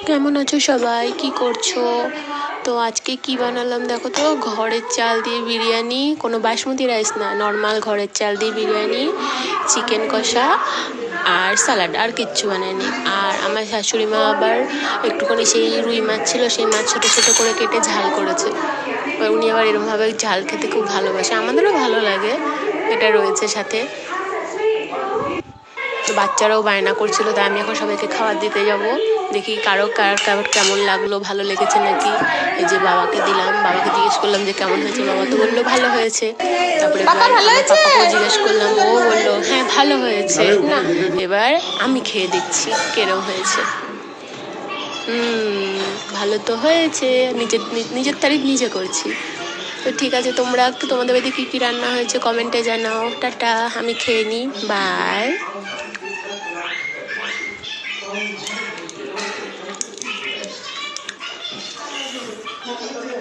কেমন আছো সবাই, কি করছো? তো আজকে কি বানালাম দেখো তো, ঘরের চাল দিয়ে বিরিয়ানি, কোনো বাসমতি রাইস না, নর্মাল ঘরের চাল দিয়ে বিরিয়ানি, চিকেন কষা আর স্যালাড, আর কিচ্ছু বানায়নি। আর আমার শাশুড়ি মা আবার একটুখানি সেই রুই মাছ ছিল, সেই মাছ ছোটো ছোটো করে কেটে ঝাল করেছে। উনি আবার এরমভাবে ঝাল খেতে খুব ভালোবাসে, আমাদেরও ভালো লাগে, এটা রয়েছে সাথে। তো বাচ্চারাও বায়না করছিল, তাই আমি এখন সবাইকে খাবার দিতে যাব। দেখি কার কেমন লাগলো, ভালো লেগেছে নাকি। এই যে বাবাকে দিলাম, বাবাকে জিজ্ঞেস করলাম যে কেমন হয়েছে, বাবা তো বললো ভালো হয়েছে। তারপরে এবার আমার পাপাকেও জিজ্ঞেস করলাম, ও বললো হ্যাঁ ভালো হয়েছে। না, এবার আমি খেয়ে দেখছি কেরম হয়েছে। ভালো তো হয়েছে, নিজের নিজের তারিফ নিজে করছি। তো ঠিক আছে, তোমরা একটু তোমাদের বাড়িতে কী কী রান্না হয়েছে কমেন্টে জানাও। টাটা, আমি খেয়ে নিই, বাই।